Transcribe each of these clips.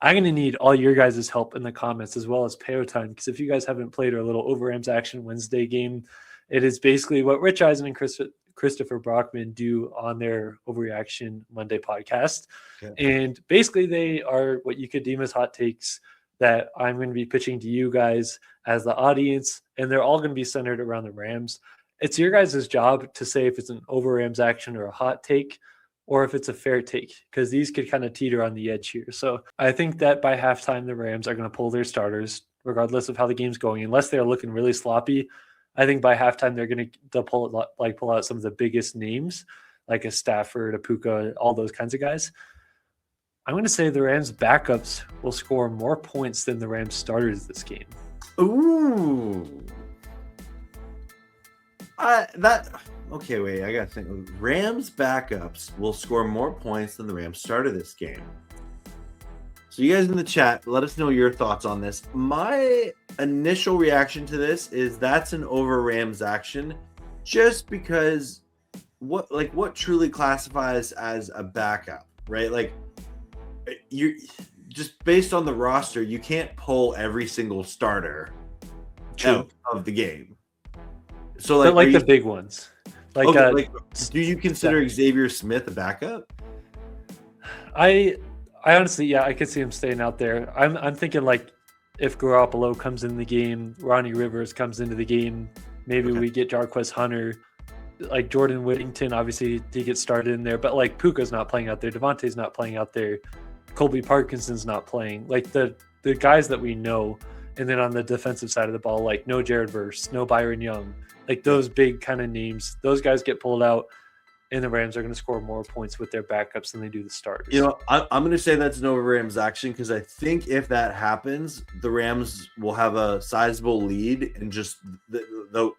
I'm going to need all your guys' help in the comments as well as Payo Time, because if you guys haven't played our little Over Rams Action Wednesday game, it is basically what Rich Eisen and Christopher Brockman do on their Overreaction Monday podcast. Okay. And basically they are what you could deem as hot takes that I'm going to be pitching to you guys as the audience, and they're all going to be centered around the Rams. It's your guys' job to say if it's an Over Rams Action or a hot take, or if it's a fair take, because these could kind of teeter on the edge here. So I think that by halftime, the Rams are going to pull their starters, regardless of how the game's going, unless they're looking really sloppy. I think by halftime, they'll pull out some of the biggest names, like a Stafford, a Puka, all those kinds of guys. I'm going to say the Rams backups will score more points than the Rams starters this game. Ooh. Okay, wait, I got to think. Rams backups will score more points than the Rams starter this game. So you guys in the chat, let us know your thoughts on this. My initial reaction to this is that's an over Rams action, just because what truly classifies as a backup, right? Like, you just based on the roster, you can't pull every single starter out of the game. So like the big ones. Do you consider Xavier Smith a backup? I honestly, I could see him staying out there. I'm thinking like if Garoppolo comes in the game, Ronnie Rivers comes into the game, maybe we get Jarquez Hunter, like Jordan Whittington. Obviously, he gets started in there, but like Puka's not playing out there, Devontae's not playing out there, Colby Parkinson's not playing. Like the guys that we know, and then on the defensive side of the ball, like no Jared Verse, no Byron Young. Like those big kind of names, those guys get pulled out, and the Rams are going to score more points with their backups than they do the starters. You know, I'm going to say that's an over Rams action because I think if that happens, the Rams will have a sizable lead and just they'll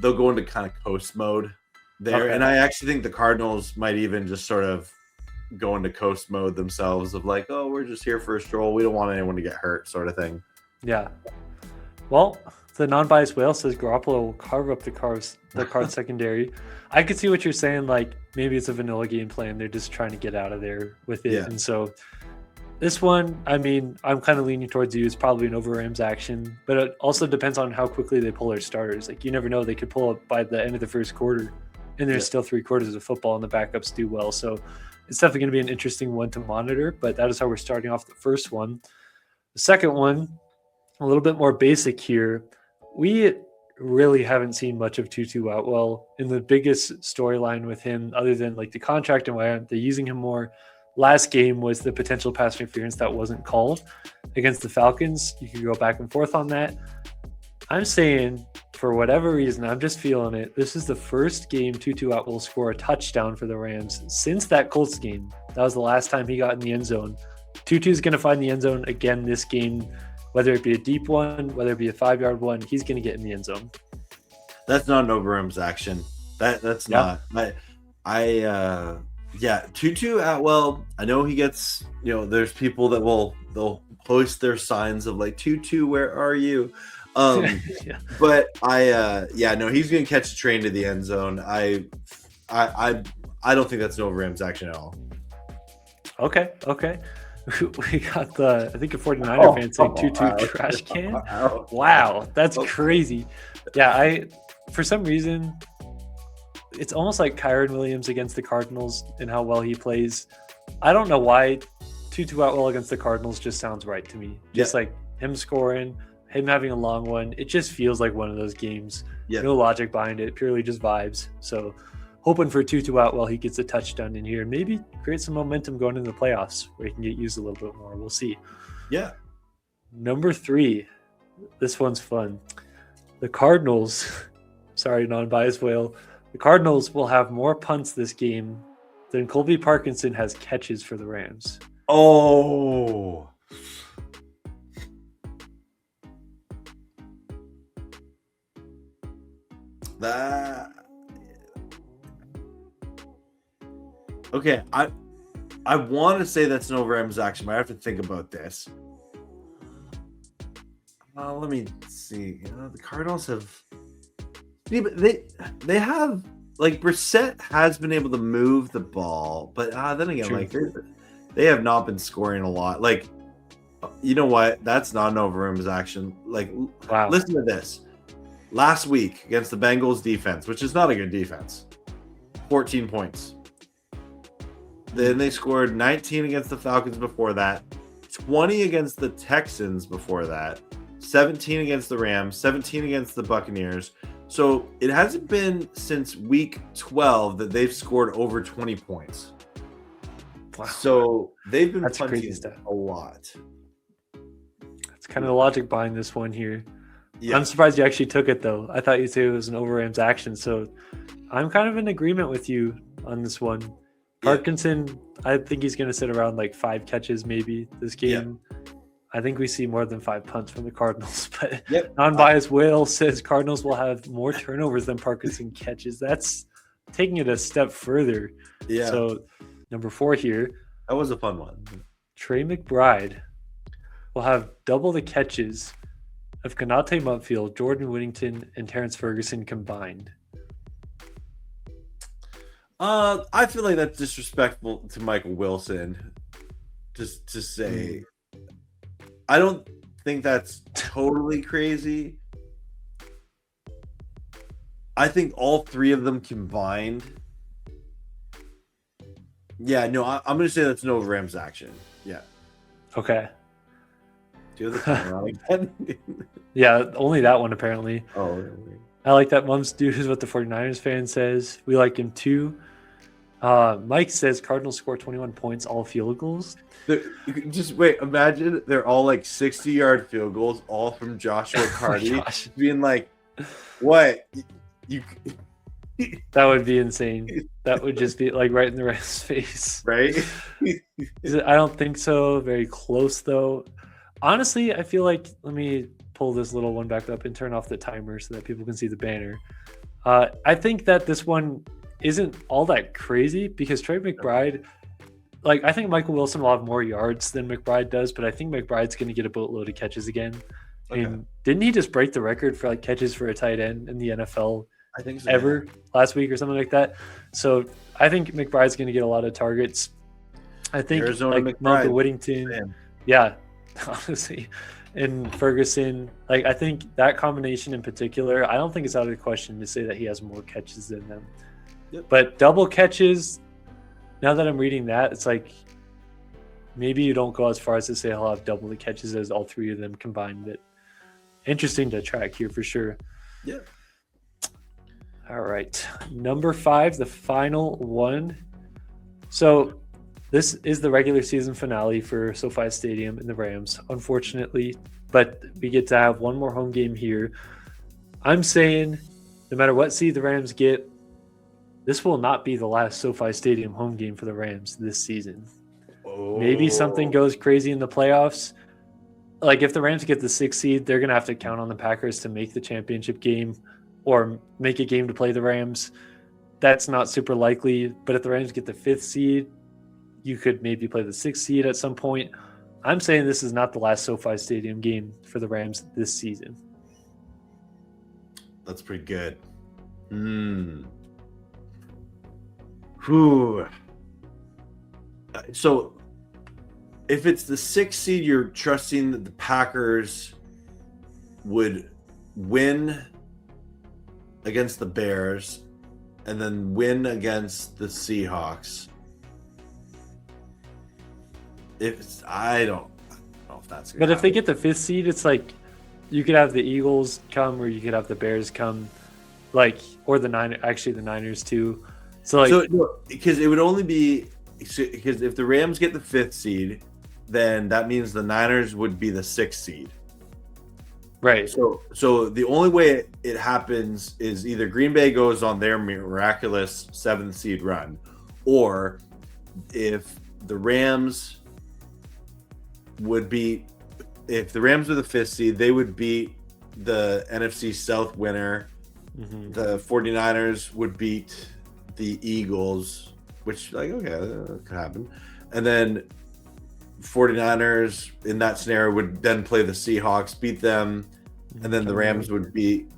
go into kind of coast mode there. Okay. And I actually think the Cardinals might even just sort of go into coast mode themselves of like, oh, we're just here for a stroll. We don't want anyone to get hurt sort of thing. Yeah. Well, the non-biased whale says Garoppolo will carve up the Cards secondary. I could see what you're saying. Like maybe it's a vanilla game plan. They're just trying to get out of there with it. Yeah. And so this one, I mean, I'm kind of leaning towards you. It's probably an over Rams action, but it also depends on how quickly they pull their starters. Like you never know. They could pull up by the end of the first quarter and there's still 3 quarters of football and the backups do well. So it's definitely going to be an interesting one to monitor, but that is how we're starting off the first one. The second one, a little bit more basic here. We really haven't seen much of Tutu Atwell in the biggest storyline with him, other than like the contract and why aren't they using him more. Last game was the potential pass interference that wasn't called against the Falcons. You could go back and forth on that. I'm saying, for whatever reason, I'm just feeling it. This is the first game Tutu Atwell score a touchdown for the Rams since that Colts game. That was the last time he got in the end zone. Tutu's going to find the end zone again this game. Whether it be a deep one, whether it be a 5-yard one, he's going to get in the end zone. That's not an over Rams action. That's not. Tutu Atwell. I know he gets. There's people that they'll post their signs of like Tutu, where are you? But he's going to catch a train to the end zone. I don't think that's an over Rams action at all. Okay. We got a 49er fan saying Tutu trash can. Wow, that's crazy. Yeah, for some reason, it's almost like Kyron Williams against the Cardinals and how well he plays. I don't know why Tutu Atwell against the Cardinals just sounds right to me. Just like him scoring, him having a long one. It just feels like one of those games. No logic behind it, purely just vibes. So hoping for Tutu Atwell, he gets a touchdown in here and maybe create some momentum going into the playoffs where he can get used a little bit more. We'll see. Yeah. Number 3. This one's fun. The Cardinals, sorry, non-biased whale. The Cardinals will have more punts this game than Colby Parkinson has catches for the Rams. Oh. Okay, I want to say that's an over Rams action, but I have to think about this. Let me see. The Cardinals have, they have, like, Brissett has been able to move the ball, but then again, True. Like they have not been scoring a lot. Like You know what? That's not an over-Rams action. Like, Wow. listen to this. Last week against the Bengals defense, which is not a good defense, 14 points. Then they scored 19 against the Falcons before that, 20 against the Texans before that, 17 against the Rams, 17 against the Buccaneers. So it hasn't been since week 12 that they've scored over 20 points. Wow. So they've been That's punting crazy stuff. a lot. That's kind of the logic behind this one here. Yeah. I'm surprised you actually took it, though. I thought you'd say it was an over-Rams action. So I'm kind of in agreement with you on this one. Parkinson, I think he's going to sit around like 5 catches maybe this game. I think we see more than 5 punts from the Cardinals. But non-biased Will says Cardinals will have more turnovers than Parkinson catches. That's taking it a step further. Yeah. So number 4 here. That was a fun one. Trey McBride will have double the catches of Konate Mupfield, Jordan Whittington, and Terrence Ferguson combined. I feel like that's disrespectful to Michael Wilson. Just to say, I don't think that's totally crazy. I think all 3 of them combined. Yeah, no, I'm going to say that's no Rams action. Yeah. Okay. Do you have the timer on again? Yeah, only that one apparently. Oh, really? I like that Mums Dude is what the 49ers fan says. We like him too. Mike says Cardinals score 21 points, all field goals. Just wait, imagine they're all like 60-yard field goals, all from Joshua Cardi, being like, what? You That would be insane. That would just be like right in the Rams' face. Right? I don't think so. Very close though. Honestly, I feel like, let me pull this little one back up and turn off the timer so that people can see the banner. I think that this one isn't all that crazy because Trey McBride, like I think Michael Wilson will have more yards than McBride does, but I think McBride's going to get a boatload of catches again. Okay. And didn't he just break the record for like catches for a tight end in the NFL? I think so, ever last week or something like that. So I think McBride's going to get a lot of targets. I think Arizona like McBride, Whittington, yeah, honestly, and Ferguson. Like I think that combination in particular, I don't think it's out of the question to say that he has more catches than them. Yep. But double catches. Now that I'm reading that, it's like maybe you don't go as far as to say he'll have double the catches as all 3 of them combined. But interesting to track here for sure. Yeah. All right. Number 5, the final one. So this is the regular season finale for SoFi Stadium and the Rams, unfortunately. But we get to have one more home game here. I'm saying no matter what seed the Rams get, this will not be the last SoFi Stadium home game for the Rams this season. Oh. Maybe something goes crazy in the playoffs. Like if the Rams get the 6th seed, they're going to have to count on the Packers to make the championship game or make a game to play the Rams. That's not super likely. But if the Rams get the 5th seed, you could maybe play the 6th seed at some point. I'm saying this is not the last SoFi Stadium game for the Rams this season. That's pretty good. Whew. So if it's the 6th seed, you're trusting that the Packers would win against the Bears and then win against the Seahawks. I don't know if that's But if they get the 5th seed, it's like you could have the Eagles come or you could have the Bears come, like, or the Niners too. So because it would only be because if the Rams get the 5th seed, then that means the Niners would be the 6th seed. Right. So the only way it happens is either Green Bay goes on their miraculous 7th seed run, or if the Rams would beat, if the Rams were the 5th seed, they would beat the NFC South winner. Mm-hmm. The 49ers would beat the Eagles, which, like, okay, that could happen. And then 49ers in that scenario would then play the Seahawks, beat them, and then the Rams would beat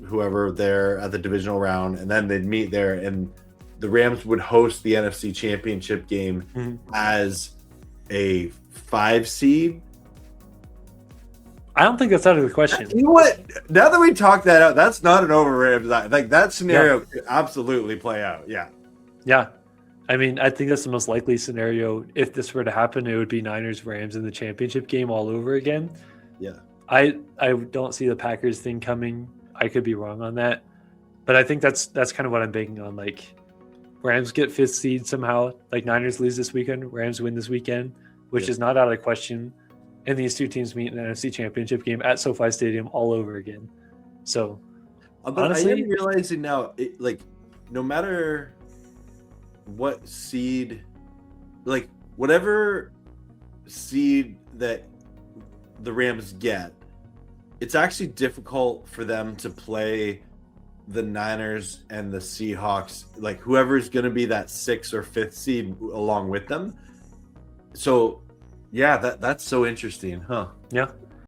whoever there at the divisional round, and then they'd meet there, and the Rams would host the NFC Championship game as a 5 seed, I don't think that's out of the question. You know what? Now that we talked that out, that's not an over Rams. Like that scenario could absolutely play out. Yeah. Yeah. I mean, I think that's the most likely scenario. If this were to happen, it would be Niners Rams in the championship game all over again. Yeah. I don't see the Packers thing coming. I could be wrong on that. But I think that's kind of what I'm banking on. Like Rams get 5th seed somehow. Like Niners lose this weekend, Rams win this weekend, which is not out of the question. And these two teams meet in an NFC championship game at SoFi Stadium all over again. So But honestly, I am realizing now, like no matter what seed, like whatever seed that the Rams get, it's actually difficult for them to play the Niners and the Seahawks, like whoever's going to be that 6th or 5th seed along with them. So yeah, that's so interesting, huh? yeah.